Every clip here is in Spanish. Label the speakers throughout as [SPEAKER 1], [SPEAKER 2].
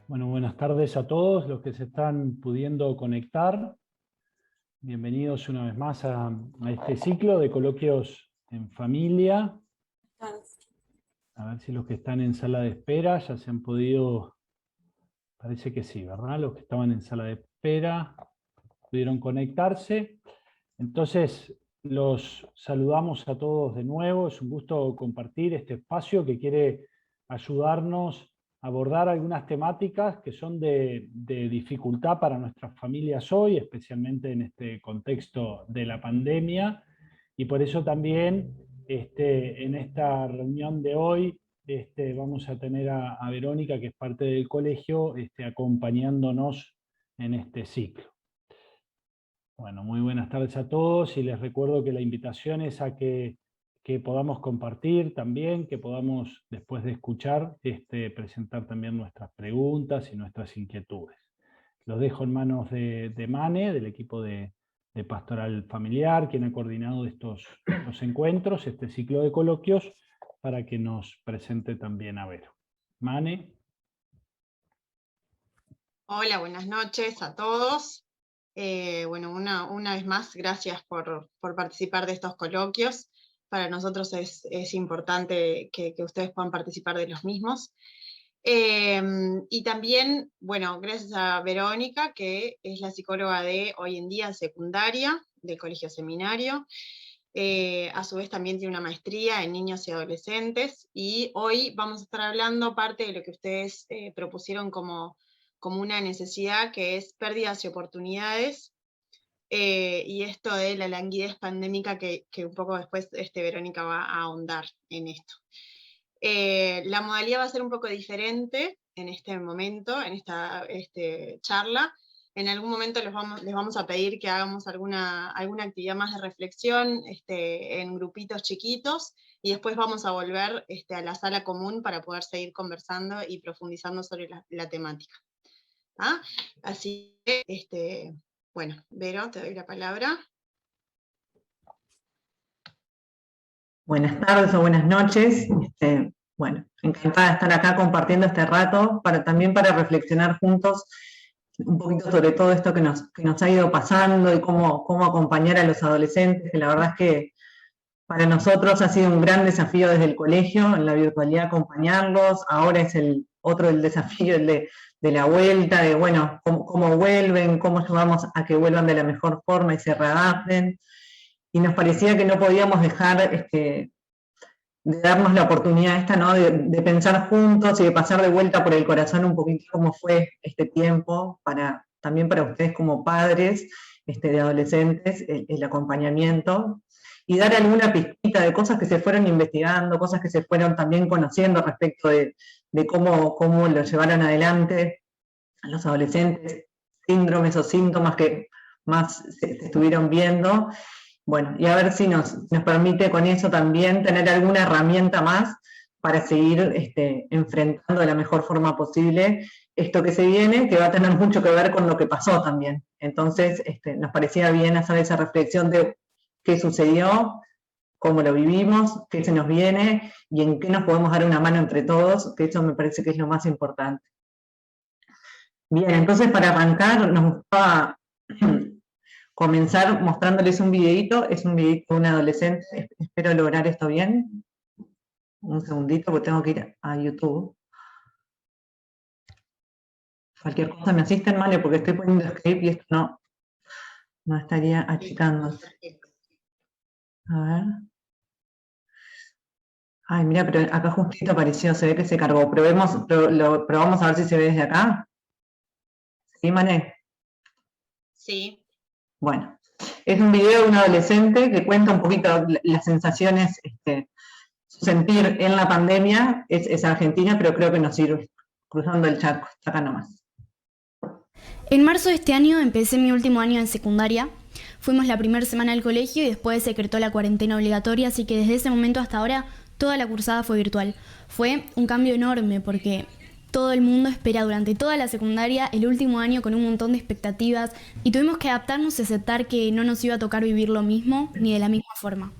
[SPEAKER 1] Bueno, buenas tardes a todos los que se están pudiendo conectar. Bienvenidos una vez más a este ciclo de coloquios en familia. A ver si los que están en sala de espera ya se han podido, parece que sí, ¿verdad? Los que estaban en sala de espera pudieron conectarse. Entonces, los saludamos a todos de nuevo. Es un gusto compartir este espacio que quiere ayudarnos a abordar algunas temáticas que son de dificultad para nuestras familias hoy, especialmente en este contexto de la pandemia. Y por eso también en esta reunión de hoy vamos a tener a Verónica, que es parte del colegio, acompañándonos en este ciclo. Bueno, muy buenas tardes a todos y les recuerdo que la invitación es a que podamos compartir también, que podamos, después de escuchar, presentar también nuestras preguntas y nuestras inquietudes. Los dejo en manos de Mane, del equipo de Pastoral Familiar, quien ha coordinado estos encuentros, este ciclo de coloquios, para que nos presente también a Vero. Mane.
[SPEAKER 2] Hola, buenas noches a todos. Bueno, una vez más, gracias por participar de estos coloquios. Para nosotros es importante que ustedes puedan participar de los mismos. Y también, bueno, gracias a Verónica, que es la psicóloga de hoy en día secundaria del Colegio Seminario. A su vez también tiene una maestría en niños y adolescentes. Y hoy vamos a estar hablando parte de lo que ustedes propusieron como una necesidad, que es pérdidas y oportunidades, y esto de la languidez pandémica que un poco después Verónica va a ahondar en esto. La modalidad va a ser un poco diferente en este momento, en esta charla. En algún momento les vamos a pedir que hagamos alguna actividad más de reflexión en grupitos chiquitos, y después vamos a volver a la sala común para poder seguir conversando y profundizando sobre la temática. ¿Ah? Así que, bueno, Vero, te doy la palabra.
[SPEAKER 3] Buenas tardes o buenas noches. Bueno, encantada de estar acá compartiendo este rato, también para reflexionar juntos un poquito sobre todo esto que nos ha ido pasando y cómo acompañar a los adolescentes, que la verdad es que para nosotros ha sido un gran desafío desde el colegio, en la virtualidad acompañarlos. Ahora es el desafío, el de la vuelta, de bueno, cómo vuelven, cómo ayudamos a que vuelvan de la mejor forma y se readapten. Y nos parecía que no podíamos dejar de darnos la oportunidad esta, ¿no? de pensar juntos y de pasar de vuelta por el corazón un poquito cómo fue este tiempo, también para ustedes como padres de adolescentes, el acompañamiento, y dar alguna pistita de cosas que se fueron investigando, cosas que se fueron también conociendo respecto de cómo lo llevaron adelante a los adolescentes, síndromes o síntomas que más se estuvieron viendo. Bueno, y a ver si nos permite con eso también tener alguna herramienta más para seguir enfrentando de la mejor forma posible esto que se viene, que va a tener mucho que ver con lo que pasó también. Entonces, nos parecía bien hacer esa reflexión de qué sucedió, cómo lo vivimos, qué se nos viene y en qué nos podemos dar una mano entre todos, que eso me parece que es lo más importante. Bien, entonces para arrancar nos gustaba comenzar mostrándoles un videito. Es un videito de un adolescente. Espero lograr esto bien. Un segundito, porque tengo que ir a YouTube. Cualquier cosa me asisten, ¿vale? Porque estoy poniendo script y esto no estaría achicando. A ver. Ay, mira, pero acá justito apareció, se ve que se cargó. Probamos a ver si se ve desde acá. ¿Sí, Mané?
[SPEAKER 2] Sí.
[SPEAKER 3] Bueno, es un video de un adolescente que cuenta un poquito las sensaciones, su sentir en la pandemia. Es argentina, pero creo que nos sirve. Cruzando el charco, está acá nomás.
[SPEAKER 4] En marzo de este año empecé mi último año en secundaria. Fuimos la primera semana al colegio y después se decretó la cuarentena obligatoria, así que desde ese momento hasta ahora toda la cursada fue virtual. Fue un cambio enorme porque todo el mundo espera durante toda la secundaria el último año con un montón de expectativas y tuvimos que adaptarnos y aceptar que no nos iba a tocar vivir lo mismo ni de la misma forma.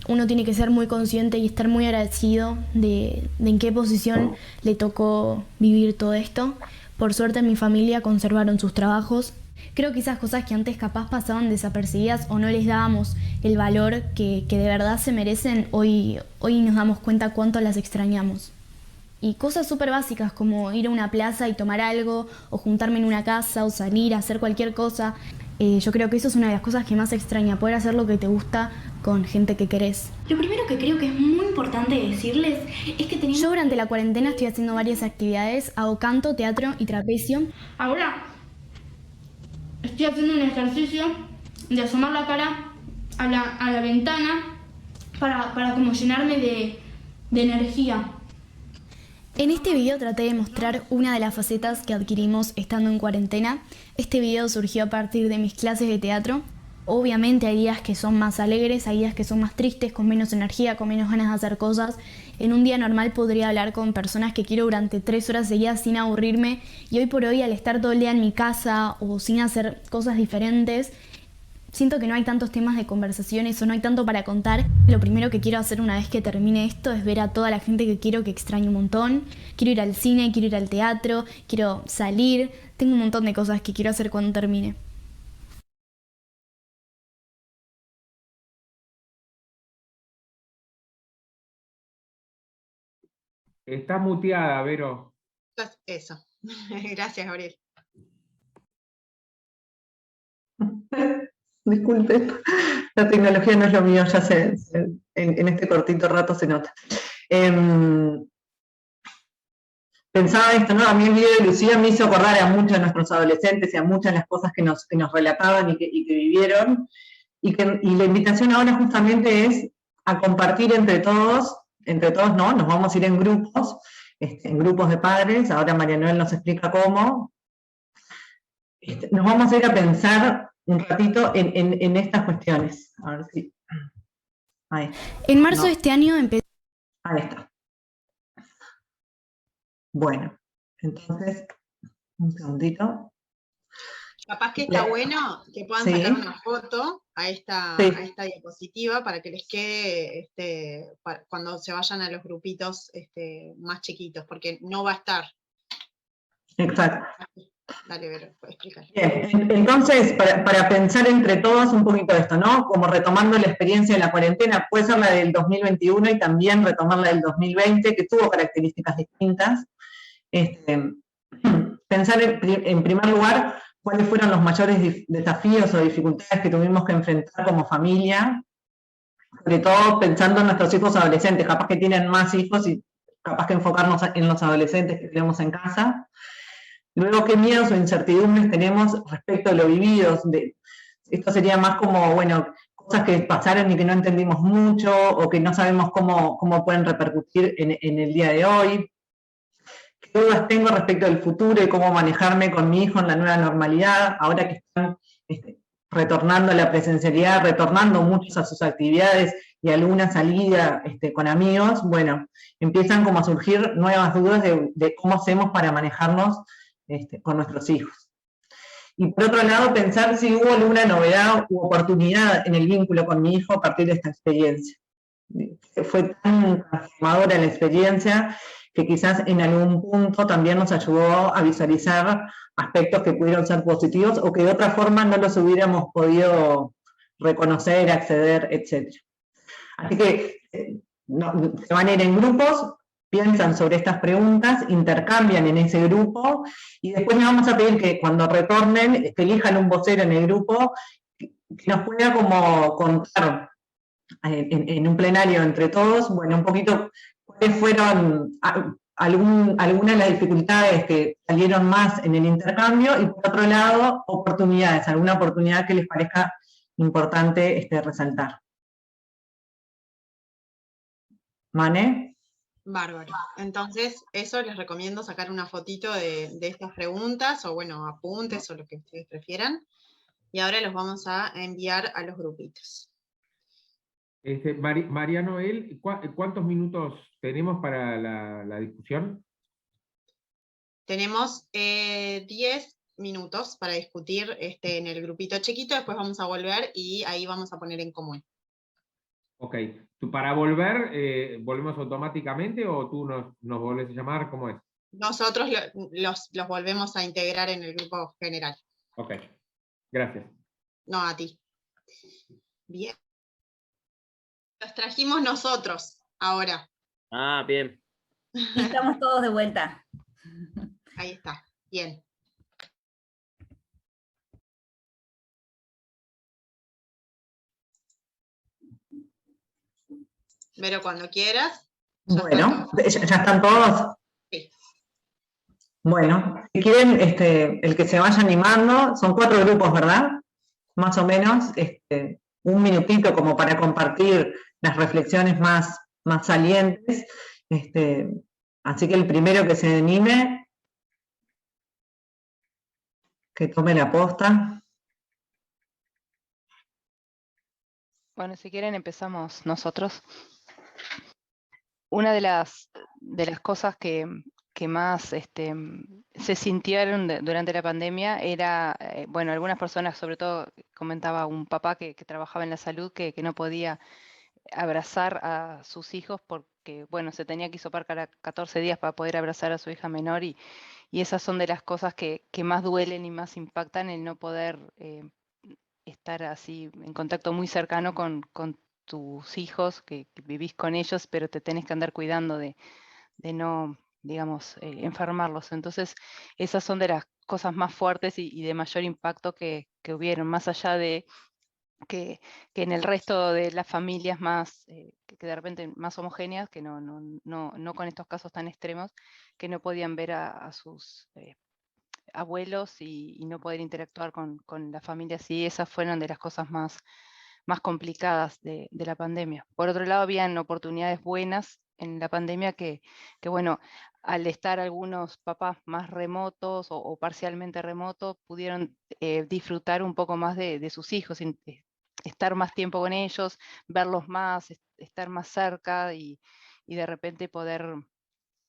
[SPEAKER 4] uno tiene que ser muy consciente y estar muy agradecido de en qué posición le tocó vivir todo esto. Por suerte en mi familia conservaron sus trabajos. Creo que esas cosas que antes capaz pasaban desapercibidas o no les dábamos el valor que de verdad se merecen, hoy nos damos cuenta cuánto las extrañamos. Y cosas súper básicas como ir a una plaza y tomar algo, o juntarme en una casa, o salir a hacer cualquier cosa. Yo creo que eso es una de las cosas que más extraña, poder hacer lo que te gusta con gente que querés. Lo primero que creo que es muy importante decirles es que yo durante la cuarentena estoy haciendo varias actividades, hago canto, teatro y trapecio. Ahora estoy haciendo un ejercicio de asomar la cara a la ventana para como llenarme de energía. En este video traté de mostrar una de las facetas que adquirimos estando en cuarentena. Este video surgió a partir de mis clases de teatro. Obviamente hay días que son más alegres, hay días que son más tristes, con menos energía, con menos ganas de hacer cosas. En un día normal podría hablar con personas que quiero durante 3 horas seguidas sin aburrirme, y hoy por hoy, al estar todo el día en mi casa o sin hacer cosas diferentes, siento que no hay tantos temas de conversaciones o no hay tanto para contar. Lo primero que quiero hacer una vez que termine esto es ver a toda la gente que quiero, que extraño un montón. Quiero ir al cine, quiero ir al teatro, quiero salir. Tengo un montón de cosas que quiero hacer cuando termine.
[SPEAKER 5] Está muteada, Vero.
[SPEAKER 2] Eso. Gracias, Gabriel.
[SPEAKER 3] Disculpe, la tecnología no es lo mío, ya en este cortito rato se nota. Pensaba esto, ¿no? A mí el video de Lucía me hizo acordar a muchos de nuestros adolescentes y a muchas de las cosas que nos relataban y que vivieron, y la invitación ahora justamente es a compartir entre todos, ¿no? Nos vamos a ir en grupos de padres, ahora María Noel nos explica cómo. Nos vamos a ir a pensar un ratito en estas cuestiones. A ver si... Ahí.
[SPEAKER 4] En marzo de este año empecé...
[SPEAKER 3] Ahí está. Bueno, entonces, un segundito.
[SPEAKER 2] Capaz que está bueno que puedan sacar una foto a esta diapositiva para que les quede cuando se vayan a los grupitos más chiquitos, porque no va a estar.
[SPEAKER 3] Exacto.
[SPEAKER 2] Dale, Vero, explícalo.
[SPEAKER 3] Bien, entonces, para pensar entre todos un poquito esto, ¿no? Como retomando la experiencia de la cuarentena, puede ser la del 2021 y también retomar la del 2020, que tuvo características distintas. Pensar en primer lugar cuáles fueron los mayores desafíos o dificultades que tuvimos que enfrentar como familia, sobre todo pensando en nuestros hijos adolescentes, capaz que tienen más hijos y capaz que enfocarnos en los adolescentes que tenemos en casa. Luego, ¿qué miedos o incertidumbres tenemos respecto a lo vivido? Esto sería más como, bueno, cosas que pasaron y que no entendimos mucho o que no sabemos cómo pueden repercutir en el día de hoy. ¿Qué dudas tengo respecto del futuro y cómo manejarme con mi hijo en la nueva normalidad, ahora que están retornando a la presencialidad, retornando muchos a sus actividades y alguna salida con amigos? Bueno, empiezan como a surgir nuevas dudas de cómo hacemos para manejarnos con nuestros hijos. Y por otro lado, pensar si hubo alguna novedad u oportunidad en el vínculo con mi hijo a partir de esta experiencia. Fue tan transformadora la experiencia que quizás en algún punto también nos ayudó a visualizar aspectos que pudieron ser positivos o que de otra forma no los hubiéramos podido reconocer, acceder, etc. Así que se van a ir en grupos, piensan sobre estas preguntas, intercambian en ese grupo y después les vamos a pedir que cuando retornen elijan un vocero en el grupo que nos pueda como contar en un plenario entre todos, bueno, un poquito cuáles fueron algunas de las dificultades que salieron más en el intercambio y por otro lado, oportunidades, alguna oportunidad que les parezca importante resaltar. ¿Mane?
[SPEAKER 2] Bárbaro. Entonces, eso les recomiendo sacar una fotito de estas preguntas, o bueno, apuntes o lo que ustedes prefieran. Y ahora los vamos a enviar a los grupitos.
[SPEAKER 5] María Noel, ¿cuántos minutos tenemos para la discusión?
[SPEAKER 2] Tenemos 10 minutos para discutir en el grupito chiquito, después vamos a volver y ahí vamos a poner en común.
[SPEAKER 5] Ok. ¿Tú para volver, volvemos automáticamente o tú nos volvés a llamar? ¿Cómo es?
[SPEAKER 2] Nosotros los volvemos a integrar en el grupo general.
[SPEAKER 5] Ok. Gracias.
[SPEAKER 2] No a ti. Bien. Los trajimos nosotros ahora.
[SPEAKER 6] Ah, bien.
[SPEAKER 7] Y estamos todos de vuelta.
[SPEAKER 2] Ahí está. Bien. Pero cuando quieras.
[SPEAKER 3] Bueno, ¿ya están todos?
[SPEAKER 2] Sí.
[SPEAKER 3] Bueno, si quieren, el que se vaya animando, son 4 grupos, ¿verdad? Más o menos, un minutito como para compartir las reflexiones más salientes. Así que el primero que se anime, que tome la posta.
[SPEAKER 8] Bueno, si quieren empezamos nosotros. Una de las cosas que más se sintieron durante la pandemia era, bueno, algunas personas, sobre todo comentaba un papá que trabajaba en la salud, que no podía abrazar a sus hijos porque, bueno, se tenía que hisopar cada 14 días para poder abrazar a su hija menor y esas son de las cosas que más duelen y más impactan, el no poder estar así en contacto muy cercano con tus hijos, que vivís con ellos, pero te tenés que andar cuidando de no, digamos, enfermarlos. Entonces, esas son de las cosas más fuertes y de mayor impacto que hubieron, más allá de que en el resto de las familias más, que de repente más homogéneas, que no con estos casos tan extremos, que no podían ver a sus abuelos y no poder interactuar con la familia. Sí, esas fueron de las cosas más complicadas de la pandemia. Por otro lado, habían oportunidades buenas en la pandemia que bueno, al estar algunos papás más remotos o parcialmente remotos, pudieron disfrutar un poco más de sus hijos, estar más tiempo con ellos, verlos más, estar más cerca y de repente poder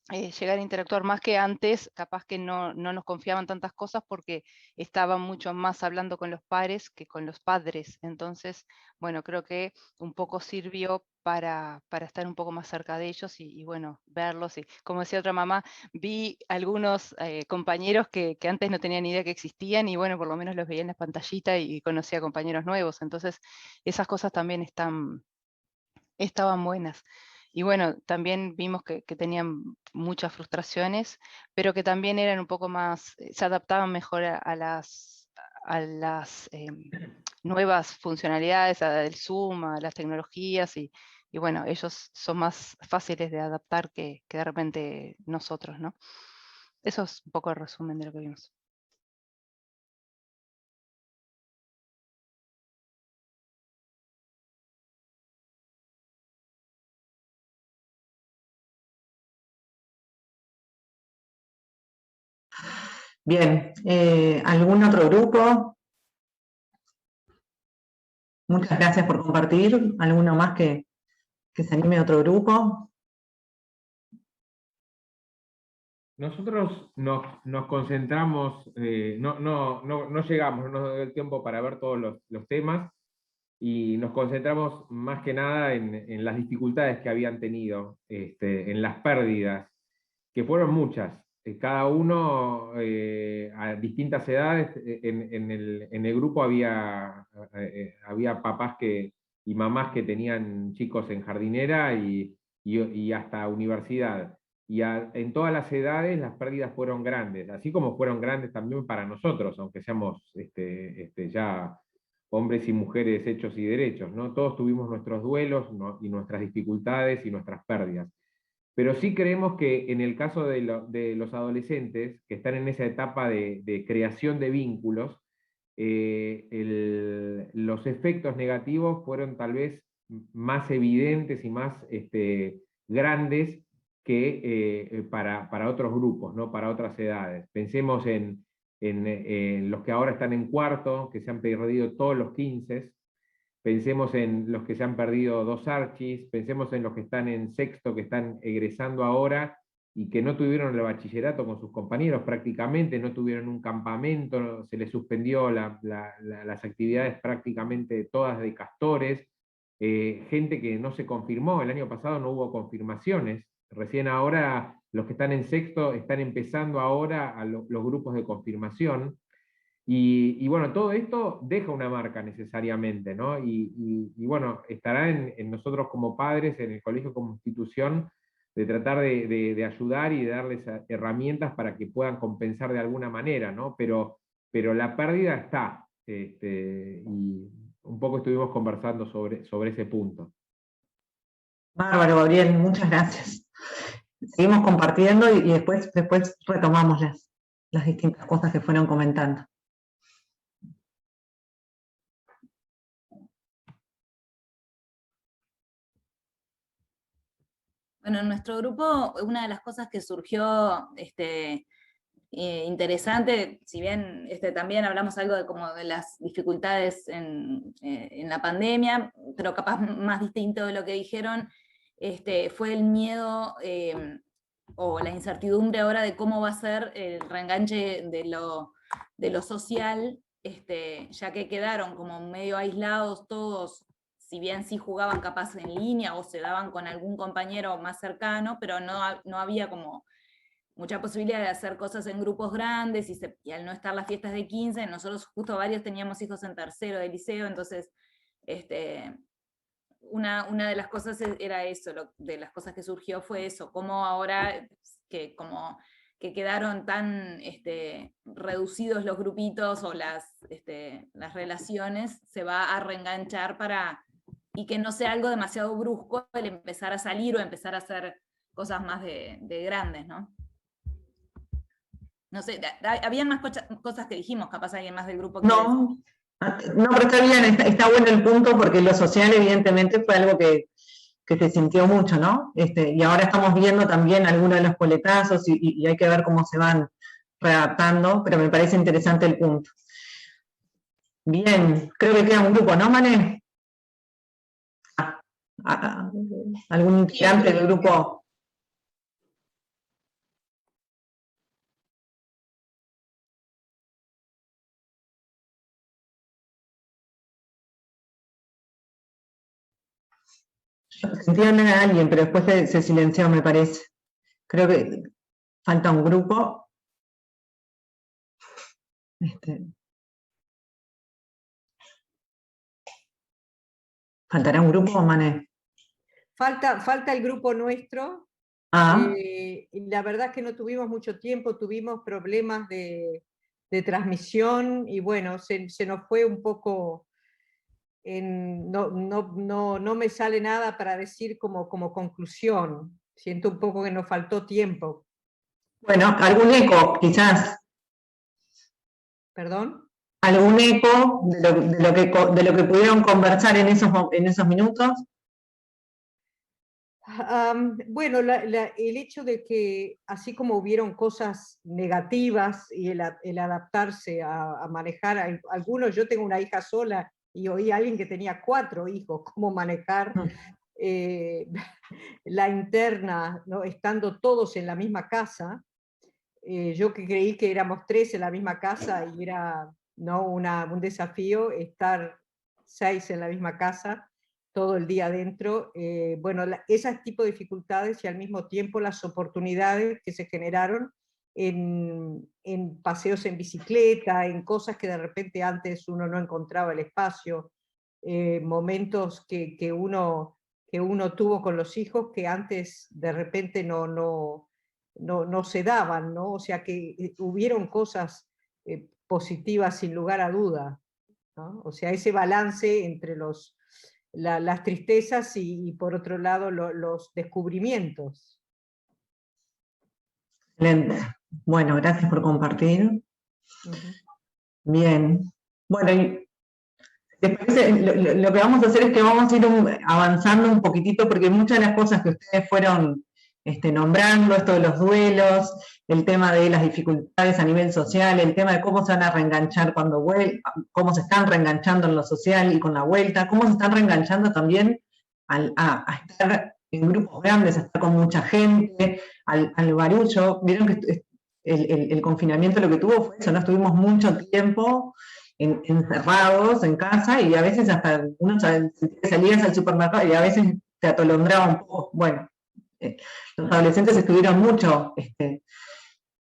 [SPEAKER 8] llegar a interactuar más que antes, capaz que no nos confiaban tantas cosas porque estaban mucho más hablando con los pares que con los padres. Entonces, bueno, creo que un poco sirvió para estar un poco más cerca de ellos y bueno, verlos. Y como decía otra mamá, vi algunos compañeros que antes no tenían ni idea que existían y bueno, por lo menos los veía en la pantallita y conocía compañeros nuevos. Entonces, esas cosas también estaban buenas. Y bueno, también vimos que tenían muchas frustraciones, pero que también eran un poco más, se adaptaban mejor a las nuevas funcionalidades, al Zoom, a las tecnologías, y bueno, ellos son más fáciles de adaptar que de repente nosotros, ¿no? Eso es un poco el resumen de lo que vimos.
[SPEAKER 3] Bien, ¿algún otro grupo? Muchas gracias por compartir. ¿Alguno más que se anime a otro grupo?
[SPEAKER 5] Nosotros nos concentramos, no llegamos, no nos dio el tiempo para ver todos los temas, y nos concentramos más que nada en las dificultades que habían tenido, en las pérdidas, que fueron muchas. Cada uno a distintas edades. En el grupo había papás y mamás que tenían chicos en jardinera y hasta universidad. Y en todas las edades las pérdidas fueron grandes, así como fueron grandes también para nosotros, aunque seamos ya hombres y mujeres hechos y derechos, ¿no? Todos tuvimos nuestros duelos, ¿no? Y nuestras dificultades y nuestras pérdidas. Pero sí creemos que en el caso de los adolescentes, que están en esa etapa de creación de vínculos, los efectos negativos fueron tal vez más evidentes y más grandes que para otros grupos, ¿no? Para otras edades. Pensemos en los que ahora están en cuarto, que se han perdido todos los 15. Pensemos en los que se han perdido 2 archis, pensemos en los que están en sexto, que están egresando ahora y que no tuvieron el bachillerato con sus compañeros prácticamente, no tuvieron un campamento, se les suspendió las actividades prácticamente todas de castores. gente que no se confirmó, el año pasado no hubo confirmaciones, recién ahora los que están en sexto están empezando ahora los grupos de confirmación, y bueno, todo esto deja una marca necesariamente, ¿no? Y bueno, estará en nosotros como padres, en el colegio como institución, de tratar de ayudar y de darles herramientas para que puedan compensar de alguna manera, ¿no? Pero la pérdida está, y un poco estuvimos conversando sobre ese punto.
[SPEAKER 3] Bárbaro, Gabriel, muchas gracias. Seguimos compartiendo y después retomamos las distintas cosas que fueron comentando.
[SPEAKER 7] Bueno, en nuestro grupo, una de las cosas que surgió interesante, si bien también hablamos algo de las dificultades en la pandemia, pero capaz más distinto de lo que dijeron, fue el miedo o la incertidumbre ahora de cómo va a ser el reenganche de lo social, ya que quedaron como medio aislados todos, si bien sí jugaban capaz en línea o se daban con algún compañero más cercano, pero no había como mucha posibilidad de hacer cosas en grupos grandes, y al no estar las fiestas de 15, nosotros justo varios teníamos hijos en tercero de liceo, entonces una de las cosas era eso, de las cosas que surgió fue eso, cómo ahora que quedaron tan reducidos los grupitos o las relaciones, se va a reenganchar y que no sea algo demasiado brusco el empezar a salir o empezar a hacer cosas más de grandes, ¿no? No sé, había más cosas que dijimos, capaz alguien más del grupo.
[SPEAKER 3] No, pero está bien, está bueno el punto, porque lo social evidentemente fue algo que se sintió mucho, ¿no? Y ahora estamos viendo también algunos de los coletazos y hay que ver cómo se van readaptando, pero me parece interesante el punto. Bien, creo que queda un grupo, ¿no, Mané? ¿Algún integrante del grupo? Sentía hablar a alguien, pero después se silenció, me parece. Creo que falta un grupo. ¿Faltará un grupo, Mané?
[SPEAKER 6] Falta el grupo nuestro. Y la verdad es que no tuvimos mucho tiempo, tuvimos problemas de transmisión, y bueno, se nos fue un poco. No me sale nada para decir como conclusión. Siento un poco que nos faltó tiempo.
[SPEAKER 3] Bueno, algún eco, quizás.
[SPEAKER 6] ¿Perdón?
[SPEAKER 3] ¿Algún eco de lo que pudieron conversar en esos minutos?
[SPEAKER 6] Bueno, el hecho de que así como hubieron cosas negativas y el adaptarse a manejar, algunos, yo tengo una hija sola y oí a alguien que tenía 4 hijos, cómo manejar la interna, ¿no? Estando todos en la misma casa. Yo que creí que éramos 3 en la misma casa y era, ¿no?, un desafío estar 6 en la misma casa todo el día adentro. Bueno, ese tipo de dificultades y al mismo tiempo las oportunidades que se generaron en paseos en bicicleta, en cosas que de repente antes uno no encontraba el espacio, momentos que uno tuvo con los hijos que antes de repente no se daban, ¿no? O sea que hubieron cosas positivas sin lugar a duda, ¿no? O sea, ese balance entre las tristezas y por otro lado los descubrimientos.
[SPEAKER 3] Excelente. Bueno, gracias por compartir. Bien. Bueno, y ¿les parece? Lo que vamos a hacer es que vamos a ir avanzando un poquitito, porque muchas de las cosas que ustedes fueron nombrando, esto de los duelos, el tema de las dificultades a nivel social, el tema de cómo se van a reenganchar cuando vuelvan, cómo se están reenganchando en lo social y con la vuelta, cómo se están reenganchando también a estar en grupos grandes, a estar con mucha gente, al barullo. Vieron que el confinamiento lo que tuvo fue eso, no estuvimos mucho tiempo encerrados en casa, y a veces hasta uno salías al supermercado y a veces te atolondraba un poco. Bueno, los adolescentes estuvieron mucho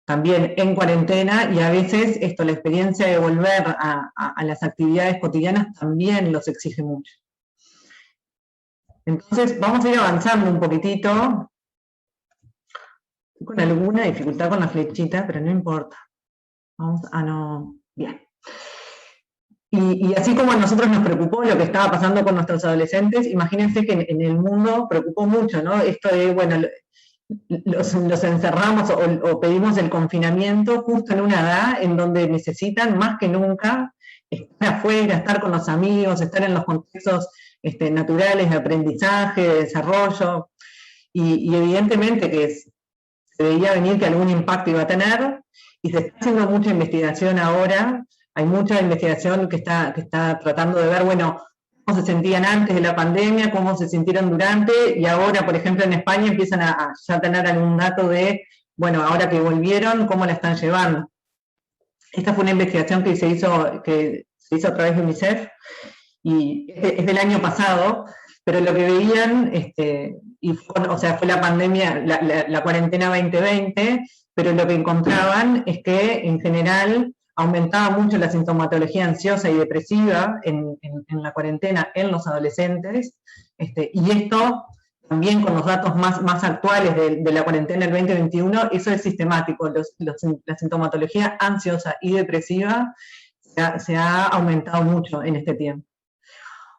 [SPEAKER 3] también en cuarentena, y a veces la experiencia de volver a las actividades cotidianas también los exige mucho. Entonces vamos a ir avanzando un poquitito, con alguna dificultad con la flechita, pero no importa. Vamos a no... Bien. Y así como a nosotros nos preocupó lo que estaba pasando con nuestros adolescentes, imagínense que en el mundo preocupó mucho, ¿no? Esto de, bueno, los encerramos o pedimos el confinamiento justo en una edad en donde necesitan más que nunca estar afuera, estar con los amigos, estar en los contextos naturales de aprendizaje, de desarrollo, y evidentemente que se veía venir que algún impacto iba a tener, y se está haciendo mucha investigación ahora. Hay mucha investigación que está tratando de ver, bueno, cómo se sentían antes de la pandemia, cómo se sintieron durante, y ahora, por ejemplo, en España empiezan a ya tener algún dato de, bueno, ahora que volvieron, cómo la están llevando. Esta fue una investigación que se hizo a través de UNICEF, y es del año pasado, pero lo que veían, fue la pandemia, la cuarentena 2020, pero lo que encontraban es que, en general, aumentaba mucho la sintomatología ansiosa y depresiva en la cuarentena en los adolescentes, y esto también con los datos más actuales de la cuarentena del 2021, eso es sistemático. La sintomatología ansiosa y depresiva se ha aumentado mucho en este tiempo.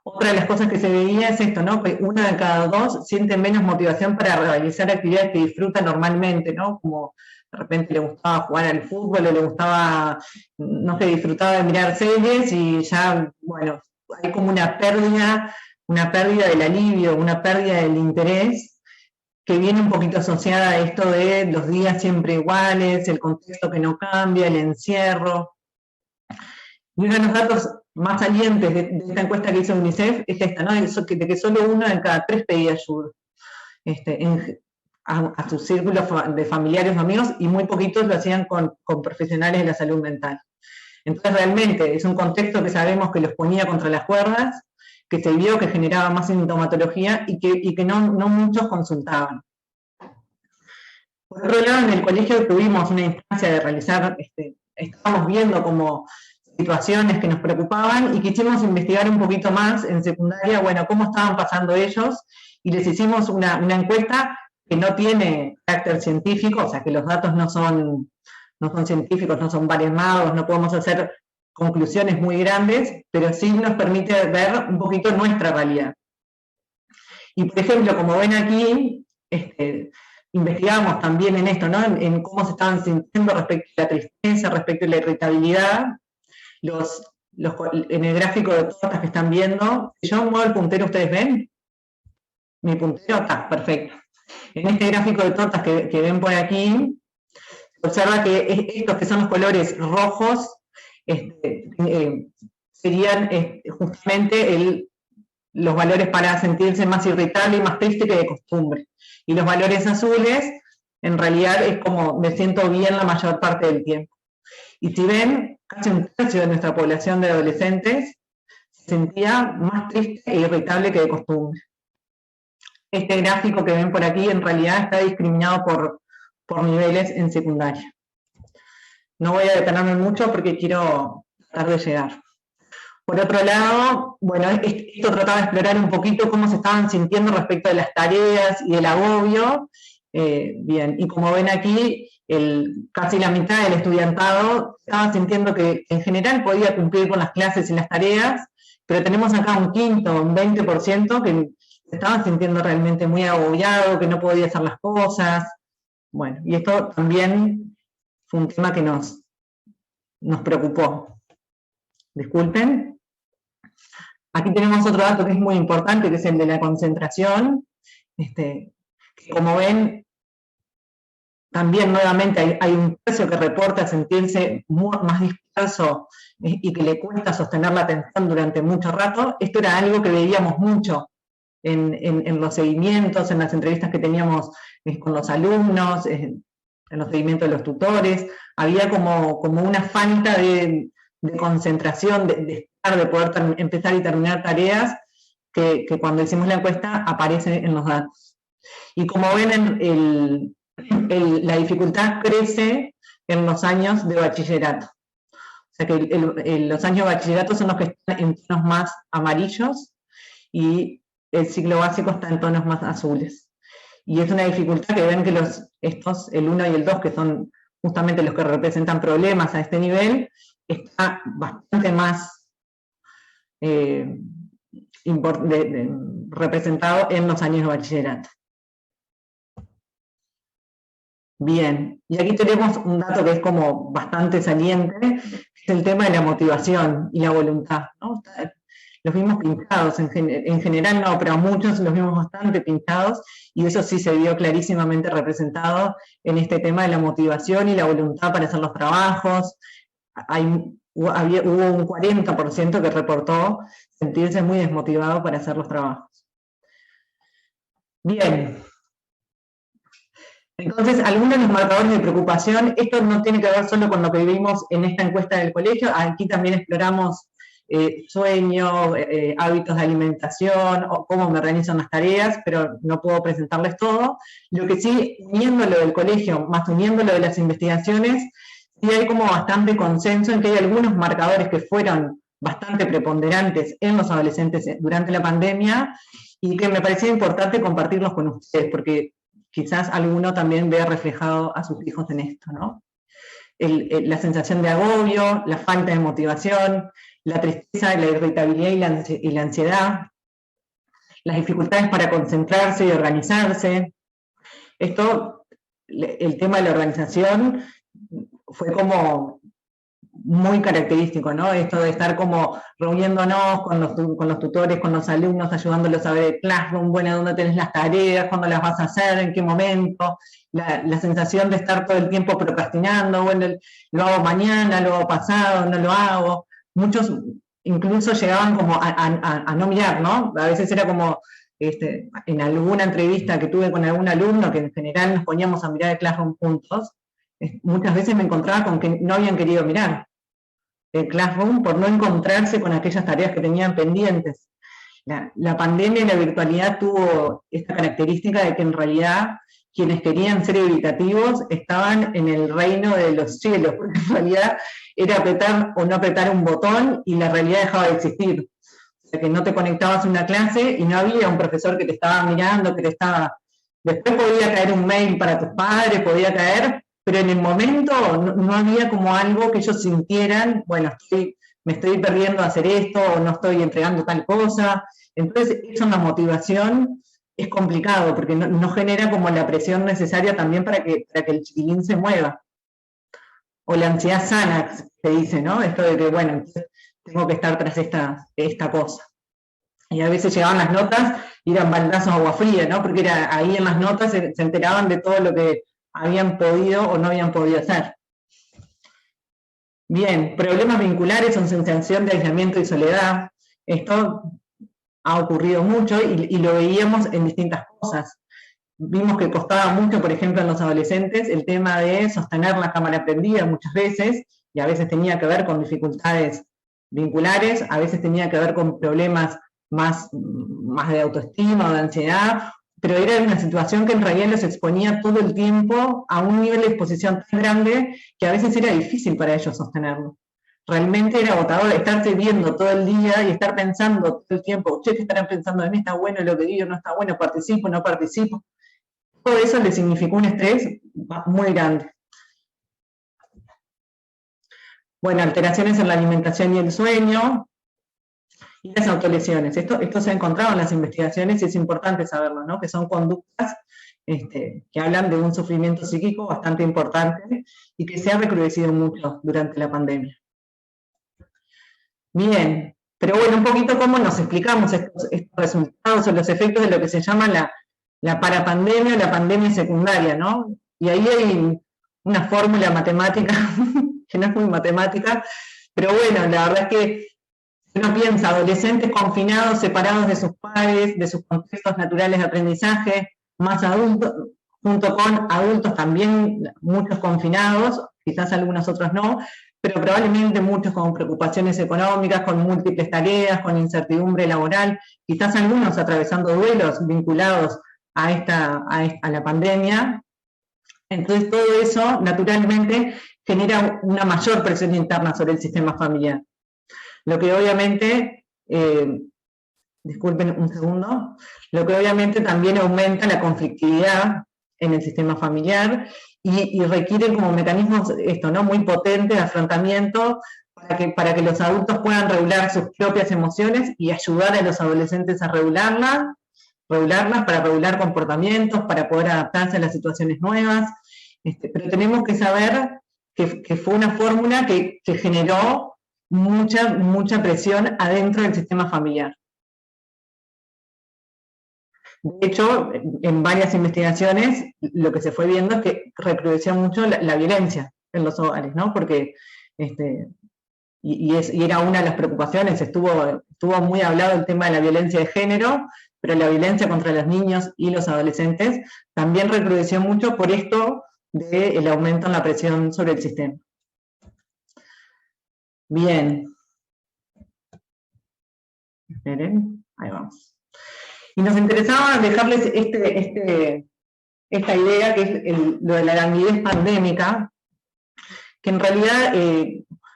[SPEAKER 3] Otra de las cosas que se veía es esto, ¿no? Que 1 de cada 2 siente menos motivación para realizar actividades que disfruta normalmente, ¿no? Como de repente le gustaba jugar al fútbol, o le gustaba, no sé, disfrutaba de mirar series, y ya, bueno, hay como una pérdida del alivio, una pérdida del interés, que viene un poquito asociada a esto de los días siempre iguales, el contexto que no cambia, el encierro. Y uno de los datos más salientes de esta encuesta que hizo UNICEF es esta, ¿no? De que solo 1 de cada 3 pedía ayuda a sus círculos de familiares o amigos, y muy poquitos lo hacían con profesionales de la salud mental. Entonces realmente es un contexto que sabemos que los ponía contra las cuerdas, que se vio que generaba más sintomatología, y que no muchos consultaban. Por otro lado, en el colegio tuvimos una instancia de realizar, estábamos viendo como situaciones que nos preocupaban, y quisimos investigar un poquito más en secundaria, bueno, cómo estaban pasando ellos, y les hicimos una encuesta que no tiene carácter científico, o sea que los datos no son científicos, no son baremados, no podemos hacer conclusiones muy grandes, pero sí nos permite ver un poquito nuestra realidad. Y por ejemplo, como ven aquí, investigamos también en esto, ¿no? En cómo se estaban sintiendo respecto a la tristeza, respecto a la irritabilidad. En el gráfico de tortas que están viendo, si yo muevo el puntero, ¿ustedes ven? Mi puntero está, perfecto. En este gráfico de tortas que ven por aquí, se observa que estos que son los colores rojos serían justamente los valores para sentirse más irritable y más triste que de costumbre. Y los valores azules, en realidad, es como me siento bien la mayor parte del tiempo. Y si ven, casi 1/3 de nuestra población de adolescentes se sentía más triste e irritable que de costumbre. Este gráfico que ven por aquí en realidad está discriminado por niveles en secundaria. No voy a detenerme mucho porque quiero tratar de llegar. Por otro lado, bueno, esto trataba de explorar un poquito cómo se estaban sintiendo respecto de las tareas y el agobio. Bien, y como ven aquí, casi la mitad del estudiantado estaba sintiendo que en general podía cumplir con las clases y las tareas, pero tenemos acá un 20% que se estaban sintiendo realmente muy agobiado, que no podía hacer las cosas. Bueno, y esto también fue un tema que nos preocupó. Disculpen. Aquí tenemos otro dato que es muy importante, que es el de la concentración. Que como ven, también nuevamente hay un tercio que reporta sentirse más disperso y que le cuesta sostener la atención durante mucho rato. Esto era algo que veíamos mucho en los seguimientos, en las entrevistas que teníamos con los alumnos, en los seguimientos de los tutores. Había como una falta de de concentración, de poder empezar y terminar tareas, que cuando hicimos la encuesta aparece en los datos. Y como ven, la dificultad crece en los años de bachillerato. O sea que los años de bachillerato son los que están en tonos más amarillos y el ciclo básico está en tonos más azules. Y es una dificultad que ven que el 1 y el 2, que son justamente los que representan problemas a este nivel, está bastante más representado en los años de bachillerato. Bien, y aquí tenemos un dato que es como bastante saliente, que es el tema de la motivación y la voluntad, ¿no? Los vimos pinchados, en general no, pero a muchos los vimos bastante pinchados, y eso sí se vio clarísimamente representado en este tema de la motivación y la voluntad para hacer los trabajos. Hubo un 40% que reportó sentirse muy desmotivado para hacer los trabajos. Bien. Entonces, algunos de los marcadores de preocupación, esto no tiene que ver solo con lo que vimos en esta encuesta del colegio, aquí también exploramos sueño, hábitos de alimentación, o cómo me organizan las tareas, pero no puedo presentarles todo. Lo que sí, uniéndolo del colegio, más uniéndolo de las investigaciones, sí hay como bastante consenso en que hay algunos marcadores que fueron bastante preponderantes en los adolescentes durante la pandemia, y que me parecía importante compartirlos con ustedes, porque quizás alguno también vea reflejado a sus hijos en esto, ¿no? La sensación de agobio, la falta de motivación, la tristeza, la irritabilidad y la ansiedad, las dificultades para concentrarse y organizarse. Esto, el tema de la organización, fue como muy característico, ¿no? Esto de estar como reuniéndonos con los tutores, con los alumnos, ayudándolos a ver el Classroom, bueno, dónde tenés las tareas, cuándo las vas a hacer, en qué momento, la sensación de estar todo el tiempo procrastinando, bueno, lo hago mañana, lo hago pasado, no lo hago. Muchos incluso llegaban como a no mirar, ¿no? A veces era como, en alguna entrevista que tuve con algún alumno, que en general nos poníamos a mirar el Classroom juntos, muchas veces me encontraba con que no habían querido mirar el Classroom por no encontrarse con aquellas tareas que tenían pendientes. La pandemia y la virtualidad tuvo esta característica de que en realidad quienes querían ser evitativos estaban en el reino de los cielos, porque en realidad era apretar o no apretar un botón y la realidad dejaba de existir. O sea que no te conectabas a una clase y no había un profesor que te estaba mirando, que te estaba... Después podía caer un mail para tus padres, podía caer, pero en el momento no había como algo que ellos sintieran, bueno, me estoy perdiendo a hacer esto, o no estoy entregando tal cosa. Entonces, eso en la motivación es complicado, porque no genera como la presión necesaria también para que el chiquilín se mueva. O la ansiedad sana, se dice, ¿no? Esto de que, bueno, entonces tengo que estar tras esta cosa. Y a veces llegaban las notas y eran baldazos de agua fría, ¿no? Porque ahí en las notas se enteraban de todo lo que habían podido o no habían podido hacer. Bien, problemas vinculares son sensación de aislamiento y soledad. Esto ha ocurrido mucho y lo veíamos en distintas cosas. Vimos que costaba mucho, por ejemplo, en los adolescentes, el tema de sostener la cámara prendida muchas veces, y a veces tenía que ver con dificultades vinculares, a veces tenía que ver con problemas más de autoestima o de ansiedad, pero era una situación que en realidad los exponía todo el tiempo a un nivel de exposición tan grande que a veces era difícil para ellos sostenerlo. Realmente era agotador estarse viendo todo el día y estar pensando todo el tiempo, che, ¿qué estarán pensando de mí? ¿Está bueno lo que digo? ¿No está bueno? ¿Participo? ¿No participo? Todo eso le significó un estrés muy grande. Bueno, alteraciones en la alimentación y el sueño, y las autolesiones. Esto se ha encontrado en las investigaciones y es importante saberlo, ¿no? Que son conductas que hablan de un sufrimiento psíquico bastante importante y que se ha recrudecido mucho durante la pandemia. Bien, pero bueno, un poquito cómo nos explicamos estos resultados o los efectos de lo que se llama la parapandemia o la pandemia secundaria, ¿no? Y ahí hay una fórmula matemática, que no es muy matemática, pero bueno, la verdad es que uno piensa adolescentes confinados, separados de sus padres, de sus contextos naturales de aprendizaje, más adultos, junto con adultos también, muchos confinados, quizás algunos otros no, pero probablemente muchos con preocupaciones económicas, con múltiples tareas, con incertidumbre laboral, quizás algunos atravesando duelos vinculados a la pandemia. Entonces todo eso naturalmente genera una mayor presión interna sobre el sistema familiar. Lo que obviamente, disculpen un segundo, lo que obviamente también aumenta la conflictividad en el sistema familiar y requiere como mecanismos muy potentes de afrontamiento para que los adultos puedan regular sus propias emociones y ayudar a los adolescentes a regularlas, para regular comportamientos, para poder adaptarse a las situaciones nuevas. Pero tenemos que saber que fue una fórmula que generó mucha presión adentro del sistema familiar. De hecho, en varias investigaciones lo que se fue viendo es que recrudeció mucho la violencia en los hogares, ¿no? Porque, y era una de las preocupaciones, estuvo muy hablado el tema de la violencia de género, pero la violencia contra los niños y los adolescentes también recrudeció mucho por esto del aumento en la presión sobre el sistema. Bien. Esperen, ahí vamos. Y nos interesaba dejarles esta idea, que es lo de la languidez pandémica, que en realidad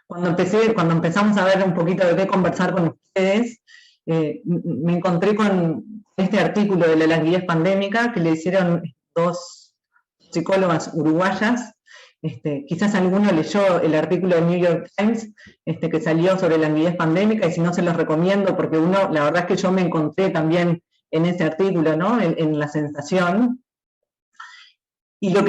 [SPEAKER 3] cuando empezamos a ver un poquito de qué conversar con ustedes, me encontré con este artículo de la languidez pandémica que le hicieron 2 psicólogas uruguayas. Quizás alguno leyó el artículo de New York Times que salió sobre la languidez pandémica, y si no se los recomiendo, porque la verdad es que yo me encontré también en ese artículo, ¿no? en la sensación. Y de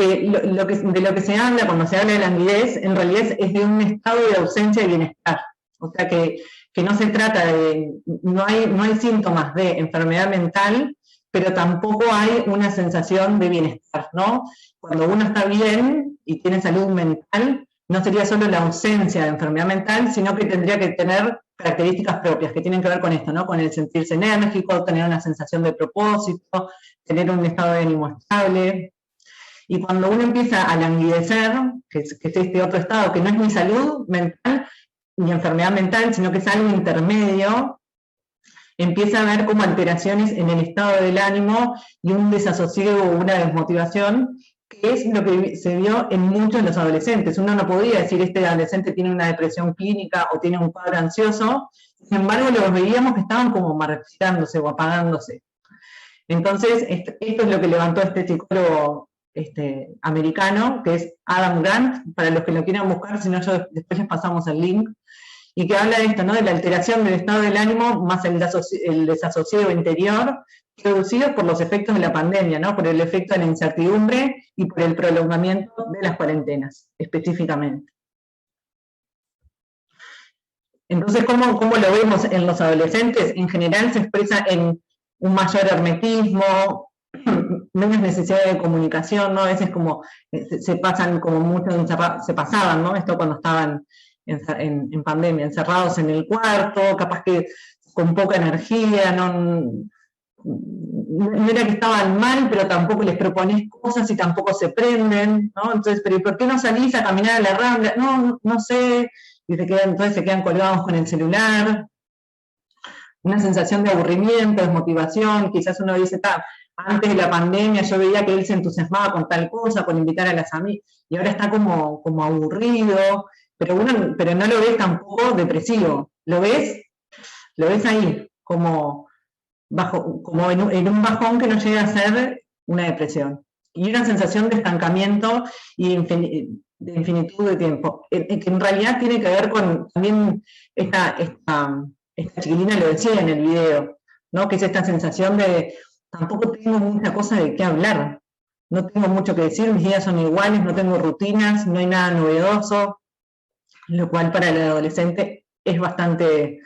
[SPEAKER 3] lo que se habla cuando se habla de languidez, en realidad es de un estado de ausencia de bienestar. O sea que no se trata de, no hay síntomas de enfermedad mental, pero tampoco hay una sensación de bienestar, ¿no? Cuando uno está bien y tiene salud mental, no sería solo la ausencia de enfermedad mental, sino que tendría que tener características propias que tienen que ver con esto, ¿no? Con el sentirse enérgico, tener una sensación de propósito, tener un estado de ánimo estable. Y cuando uno empieza a languidecer, que es este otro estado, que no es ni salud mental ni enfermedad mental, sino que es algo intermedio, empieza a haber como alteraciones en el estado del ánimo y un desasosiego o una desmotivación, que es lo que se vio en muchos de los adolescentes. Uno no podía decir este adolescente tiene una depresión clínica o tiene un cuadro ansioso, sin embargo los veíamos que estaban como marchitándose o apagándose. Entonces, esto es lo que levantó este psicólogo americano, que es Adam Grant, para los que lo quieran buscar, si no después les pasamos el link, y que habla de esto, ¿no? De la alteración del estado del ánimo más el desasosiego interior, producidos por los efectos de la pandemia, ¿no? Por el efecto de la incertidumbre y por el prolongamiento de las cuarentenas, específicamente. Entonces, ¿cómo lo vemos en los adolescentes? En general se expresa en un mayor hermetismo, menos necesidad de comunicación, ¿no? A veces como se pasan como mucho se pasaban, ¿no? Esto cuando estaban en pandemia, encerrados en el cuarto, capaz que con poca energía, no era que estaban mal, pero tampoco les proponés cosas y tampoco se prenden, ¿no? Entonces, ¿pero por qué no salís a caminar a la Rambla? No sé, y entonces se quedan colgados con el celular. Una sensación de aburrimiento, desmotivación, quizás uno dice, antes de la pandemia yo veía que él se entusiasmaba con tal cosa, con invitar a las amigas, y ahora está como aburrido, pero no lo ves tampoco depresivo, lo ves ahí, como en un bajón que no llega a ser una depresión. Y una sensación de estancamiento y de infinitud de tiempo, que en realidad tiene que ver con también esta chiquilina lo decía en el video, ¿no? Que es esta sensación de tampoco tengo mucha cosa de qué hablar, no tengo mucho que decir, mis días son iguales, no tengo rutinas, no hay nada novedoso, lo cual para el adolescente es bastante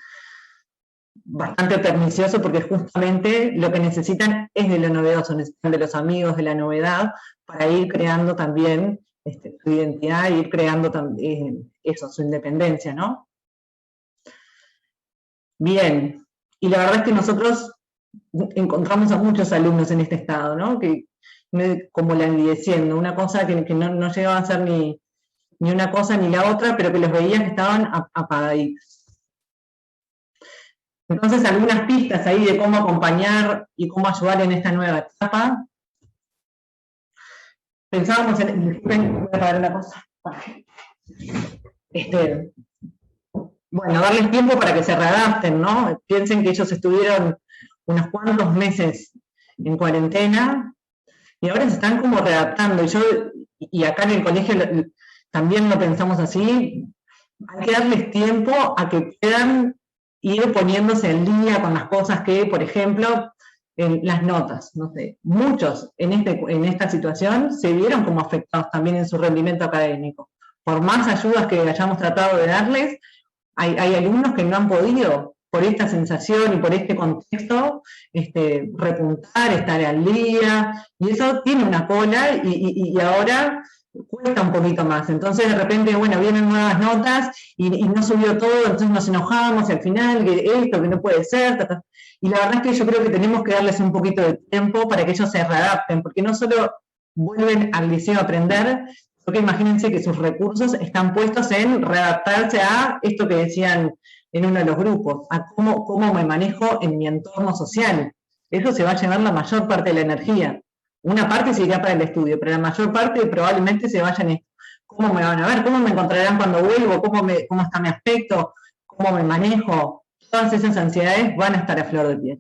[SPEAKER 3] pernicioso, porque justamente lo que necesitan es de lo novedoso, necesitan de los amigos, de la novedad, para ir creando también su identidad, ir creando también su independencia, ¿no? Bien, y la verdad es que nosotros encontramos a muchos alumnos en este estado, ¿no? Que como languideciendo, una cosa que no llegaba a ser ni ni una cosa ni la otra, pero que los veía que estaban apagaditos. Entonces, algunas pistas ahí de cómo acompañar y cómo ayudar en esta nueva etapa. Pensábamos en... Voy a parar una cosa. Bueno, darles tiempo para que se readapten, ¿no? Piensen que ellos estuvieron unos cuantos meses en cuarentena y ahora se están como readaptando. Y acá en el colegio también lo pensamos así, hay que darles tiempo a que puedan ir poniéndose en línea con las cosas que, por ejemplo, en las notas, no sé, muchos en esta situación se vieron como afectados también en su rendimiento académico. Por más ayudas que hayamos tratado de darles, hay alumnos que no han podido, por esta sensación y por este contexto, repuntar, estar al día, y eso tiene una cola y ahora cuesta un poquito más. Entonces de repente, bueno, vienen nuevas notas y no subió todo, entonces nos enojamos y al final, que esto, que no puede ser, y la verdad es que yo creo que tenemos que darles un poquito de tiempo para que ellos se readapten, porque no solo vuelven al liceo a aprender, porque imagínense que sus recursos están puestos en readaptarse a esto que decían en uno de los grupos, a cómo me manejo en mi entorno social. Eso se va a llevar la mayor parte de la energía. Una parte se irá para el estudio, pero la mayor parte probablemente se vaya en esto. ¿Cómo me van a ver? ¿Cómo me encontrarán cuando vuelvo? ¿Cómo está mi aspecto? ¿Cómo me manejo? Todas esas ansiedades van a estar a flor de piel.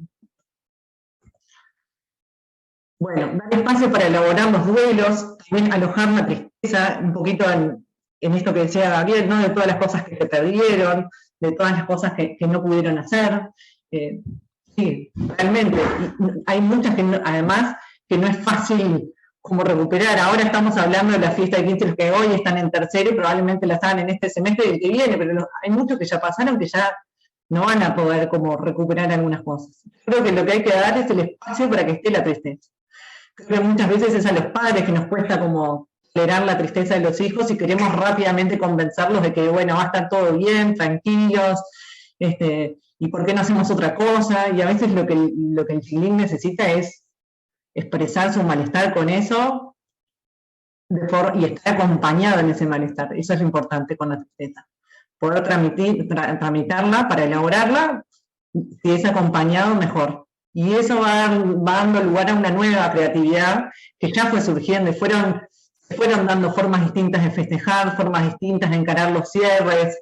[SPEAKER 3] Bueno, dar espacio para elaborar los duelos, también alojar la tristeza, un poquito en esto que decía Gabriel, ¿no? De todas las cosas que se perdieron, de todas las cosas que no pudieron hacer. Sí, realmente, hay muchas que además que no es fácil como recuperar. Ahora estamos hablando de la fiesta de 15, los que hoy están en tercero y probablemente la hagan en este semestre y el que viene, pero hay muchos que ya pasaron que ya no van a poder como recuperar algunas cosas. Creo que lo que hay que dar es el espacio para que esté la tristeza. Creo que muchas veces es a los padres que nos cuesta como tolerar la tristeza de los hijos y queremos rápidamente convencerlos de que, bueno, va a estar todo bien, tranquilos, y por qué no hacemos otra cosa, y a veces lo que el chiquilín necesita es expresar su malestar con eso y estar acompañado en ese malestar. Eso es lo importante con la tristeza. Poder tramitarla para elaborarla, si es acompañado, mejor. Y eso va dando lugar a una nueva creatividad que ya fue surgiendo y se fueron dando formas distintas de festejar, formas distintas de encarar los cierres,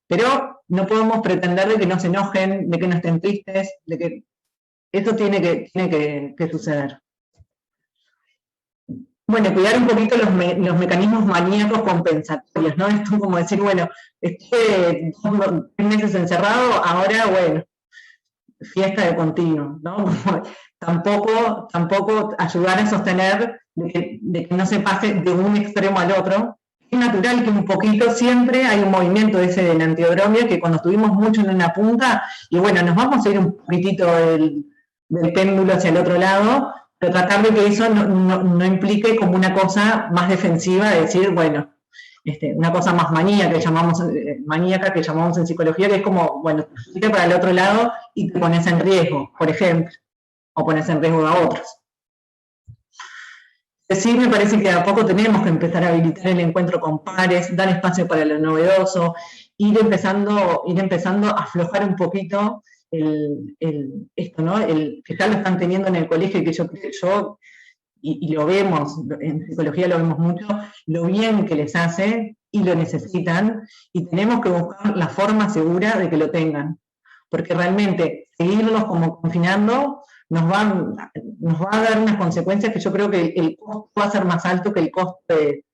[SPEAKER 3] pero no podemos pretender de que no se enojen, de que no estén tristes, de que eso tiene que suceder. Bueno, cuidar un poquito los mecanismos maníacos compensatorios, ¿no? Esto como decir, bueno, estuve 3 meses encerrado, ahora, bueno, fiesta de continuo, ¿no? Tampoco ayudar a sostener de que no se pase de un extremo al otro. Es natural que un poquito siempre hay un movimiento ese de la antiodromia, que cuando estuvimos mucho en una punta, y bueno, nos vamos a ir un poquitito del péndulo hacia el otro lado, pero tratar de que eso no implique como una cosa más defensiva, de decir, bueno, una cosa más maníaca que llamamos en psicología, que es como, bueno, te para el otro lado y te pones en riesgo, por ejemplo, o pones en riesgo a otros. Sí, me parece que a poco tenemos que empezar a habilitar el encuentro con pares, dar espacio para lo novedoso, ir empezando a aflojar un poquito esto, ¿no? Que ya lo están teniendo en el colegio y que yo y lo vemos, en psicología lo vemos mucho, lo bien que les hace y lo necesitan, y tenemos que buscar la forma segura de que lo tengan, porque realmente seguirlos como confinando nos va a dar unas consecuencias que yo creo que el costo va a ser más alto que el costo de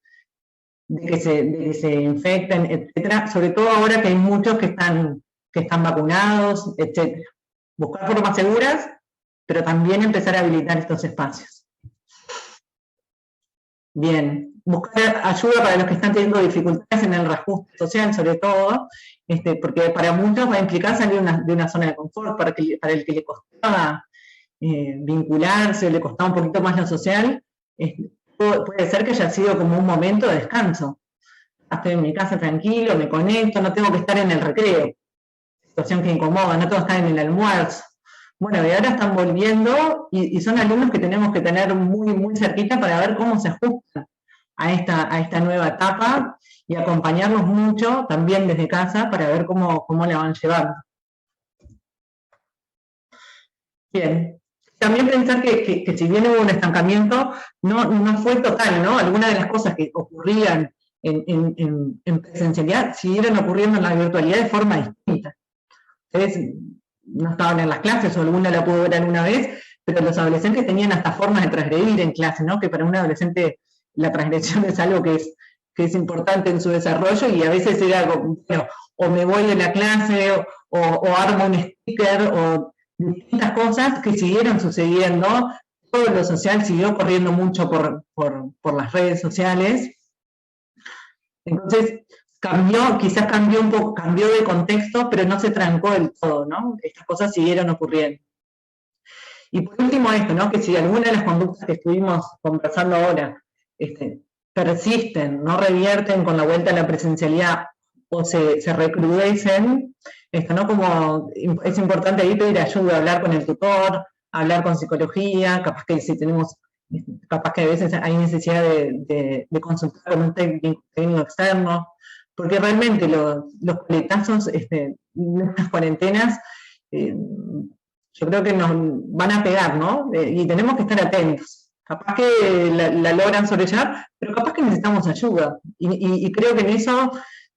[SPEAKER 3] que se infecten, etcétera, sobre todo ahora que hay muchos que están vacunados, etcétera. Buscar formas seguras, pero también empezar a habilitar estos espacios. Bien, buscar ayuda para los que están teniendo dificultades en el reajuste social, sobre todo, porque para muchos va a implicar salir de una zona de confort, para el que le costaba vincularse, le costaba un poquito más lo social, puede ser que haya sido como un momento de descanso. Estoy en mi casa tranquilo, me conecto, no tengo que estar en el recreo, situación que incomoda, no tengo que estar en el almuerzo. Bueno, y ahora están volviendo y son alumnos que tenemos que tener muy, muy cerquita para ver cómo se ajustan a esta nueva etapa y acompañarlos mucho también desde casa para ver cómo la van llevando. Bien. También pensar que si bien hubo un estancamiento, no fue total, ¿no? Algunas de las cosas que ocurrían en presencialidad siguieron ocurriendo en la virtualidad de forma distinta. Ustedes no estaban en las clases o alguna la pudo ver alguna vez, pero los adolescentes tenían hasta formas de transgredir en clase, ¿no? Que para un adolescente la transgresión es algo que es importante en su desarrollo, y a veces era como, bueno, o me voy de la clase, o armo un sticker, o distintas cosas que siguieron sucediendo. Todo lo social siguió corriendo mucho por las redes sociales. Entonces, quizás cambió un poco, cambió de contexto, pero no se trancó del todo, ¿no? Estas cosas siguieron ocurriendo. Y por último esto, ¿no? Que si alguna de las conductas que estuvimos conversando ahora persisten, no revierten con la vuelta a la presencialidad o se recrudecen, ¿no? Como es importante ahí pedir ayuda, hablar con el tutor, hablar con psicología, capaz que a veces hay necesidad de consultar con un técnico externo, porque realmente los coletazos de estas cuarentenas yo creo que nos van a pegar, ¿no? Y tenemos que estar atentos. Capaz que la logran sobrellevar, pero capaz que necesitamos ayuda. Y creo que en eso,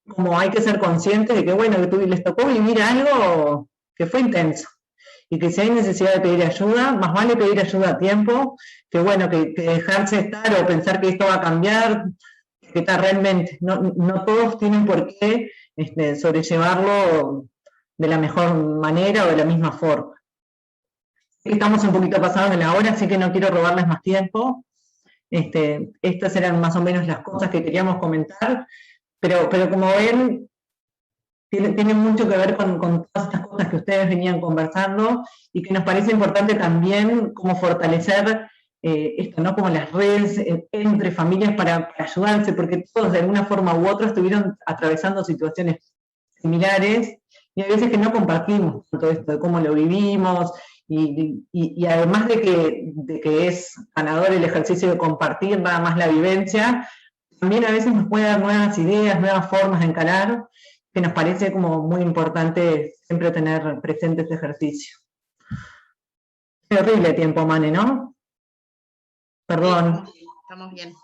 [SPEAKER 3] como hay que ser conscientes de que, bueno, que les tocó vivir algo que fue intenso. Y que si hay necesidad de pedir ayuda, más vale pedir ayuda a tiempo, que bueno, que dejarse estar o pensar que esto va a cambiar, que está realmente, no todos tienen por qué sobrellevarlo de la mejor manera o de la misma forma. Estamos un poquito pasados de la hora, así que no quiero robarles más tiempo. Estas eran más o menos las cosas que queríamos comentar, pero como ven, tiene mucho que ver con todas estas cosas que ustedes venían conversando, y que nos parece importante también cómo fortalecer esto, ¿no? Como las redes entre familias para ayudarse, porque todos de alguna forma u otra estuvieron atravesando situaciones similares, y a veces que no compartimos todo esto de cómo lo vivimos, y además de que es ganador el ejercicio de compartir nada más la vivencia, también a veces nos puede dar nuevas ideas, nuevas formas de encarar, que nos parece como muy importante siempre tener presente este ejercicio. Qué horrible tiempo, Mane, ¿no? Perdón.
[SPEAKER 2] Sí, estamos bien.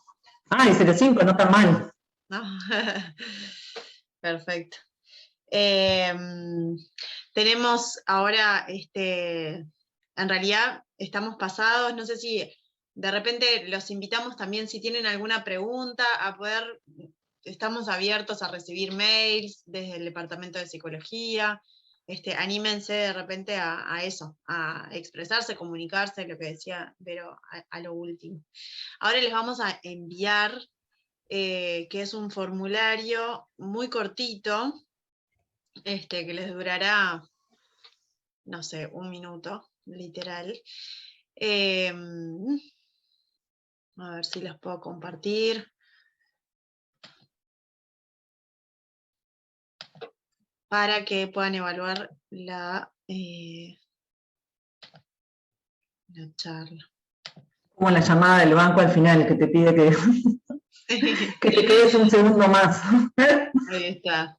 [SPEAKER 3] Ah, y 05, no tan mal.
[SPEAKER 2] ¿No? Perfecto. Tenemos ahora, en realidad estamos pasados, no sé si de repente los invitamos también, si tienen alguna pregunta, estamos abiertos a recibir mails desde el Departamento de Psicología. Anímense de repente a eso, a expresarse, comunicarse, lo que decía Vero a lo último. Ahora les vamos a enviar, que es un formulario muy cortito, que les durará, no sé, 1 minuto, literal. A ver si los puedo compartir. Para que puedan evaluar la charla.
[SPEAKER 3] Como la llamada del banco al final, que te pide que te quedes un segundo más.
[SPEAKER 2] Ahí está.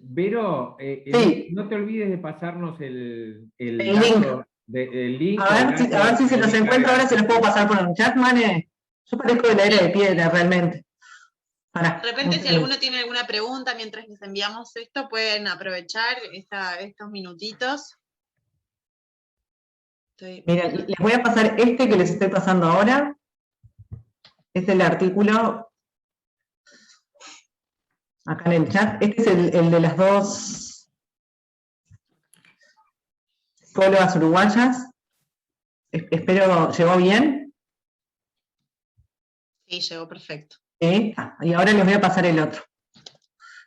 [SPEAKER 5] Vero,
[SPEAKER 3] sí.
[SPEAKER 5] no te olvides de pasarnos el
[SPEAKER 3] link.
[SPEAKER 5] El link.
[SPEAKER 3] A ver si se los encuentro ahora, se los puedo pasar por un chat, Mane. Yo parezco de la era de piedra, realmente.
[SPEAKER 2] De repente, si alguno tiene alguna pregunta mientras les enviamos esto, pueden aprovechar estos minutitos.
[SPEAKER 3] Miren, les voy a pasar que les estoy pasando ahora. Es el artículo acá en el chat. Este es el de las 2 psicólogas uruguayas. Espero, ¿llegó bien?
[SPEAKER 2] Sí, llegó perfecto.
[SPEAKER 3] ¿Sí? Y ahora les voy a pasar el otro.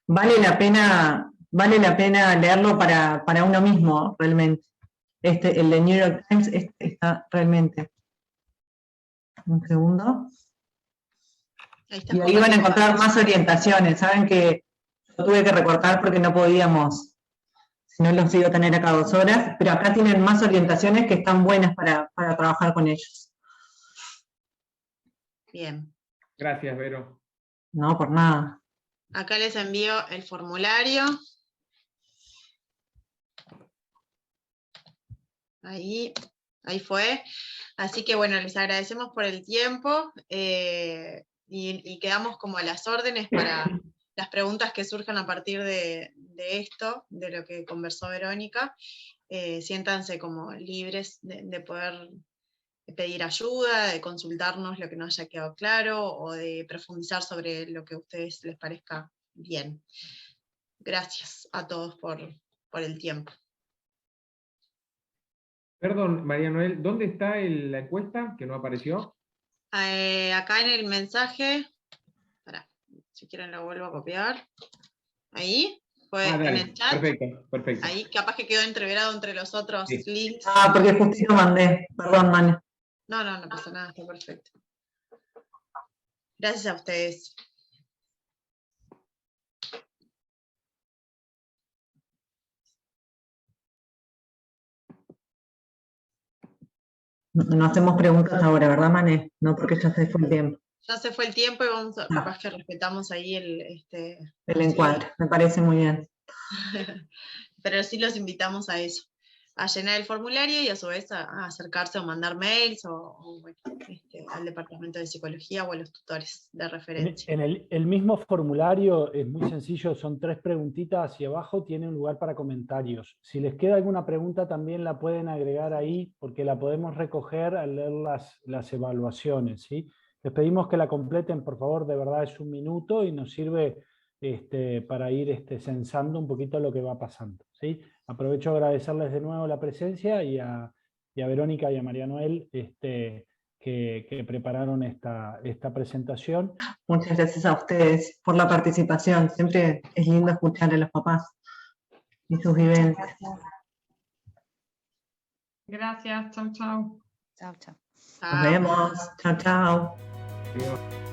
[SPEAKER 3] Vale la pena leerlo para uno mismo, realmente. El de New York Times, está realmente. Un segundo. Y ahí van a encontrar más orientaciones. Saben que yo tuve que recortar porque no podíamos, si no los iba a tener acá 2 horas, pero acá tienen más orientaciones que están buenas para trabajar con ellos.
[SPEAKER 2] Bien.
[SPEAKER 5] Gracias, Vero.
[SPEAKER 3] No, por nada.
[SPEAKER 2] Acá les envío el formulario. Ahí fue. Así que bueno, les agradecemos por el tiempo y quedamos como a las órdenes para las preguntas que surjan a partir de esto, de lo que conversó Verónica. Siéntanse como libres de poder pedir ayuda, de consultarnos lo que no haya quedado claro o de profundizar sobre lo que a ustedes les parezca bien. Gracias a todos por el tiempo.
[SPEAKER 5] Perdón, María Noel, ¿dónde está la encuesta que no apareció?
[SPEAKER 2] Acá en el mensaje, pará, si quieren lo vuelvo a copiar. Ahí, fue en
[SPEAKER 5] Dale,
[SPEAKER 2] el chat.
[SPEAKER 5] perfecto.
[SPEAKER 2] Ahí capaz que quedó entreverado entre los otros
[SPEAKER 5] Sí.
[SPEAKER 2] links.
[SPEAKER 3] Porque justito mandé, perdón, Mane.
[SPEAKER 2] No pasa nada, está perfecto. Gracias a ustedes.
[SPEAKER 3] No hacemos preguntas ahora, ¿verdad, Mane? No, porque ya se fue el tiempo.
[SPEAKER 2] Ya se fue el tiempo y vamos a, capaz que respetamos ahí
[SPEAKER 3] El
[SPEAKER 2] así.
[SPEAKER 3] encuadre, me parece muy bien.
[SPEAKER 2] Pero sí los invitamos a eso, a llenar el formulario y a su vez a acercarse o mandar mails bueno, al departamento de psicología o a los tutores de referencia.
[SPEAKER 1] En el mismo formulario es muy sencillo, son 3 preguntitas y abajo tiene un lugar para comentarios. Si les queda alguna pregunta también la pueden agregar ahí porque la podemos recoger al leer las evaluaciones, ¿sí? Les pedimos que la completen, por favor, de verdad es 1 minuto y nos sirve para ir censando un poquito lo que va pasando, ¿sí? Aprovecho a agradecerles de nuevo la presencia y a Verónica y a María Noel que prepararon esta presentación.
[SPEAKER 3] Muchas gracias a ustedes por la participación. Siempre es lindo escuchar a los papás y sus vivencias.
[SPEAKER 9] Gracias, chau.
[SPEAKER 7] Chao, chao.
[SPEAKER 3] Nos vemos. Chao, chao.
[SPEAKER 5] Sí.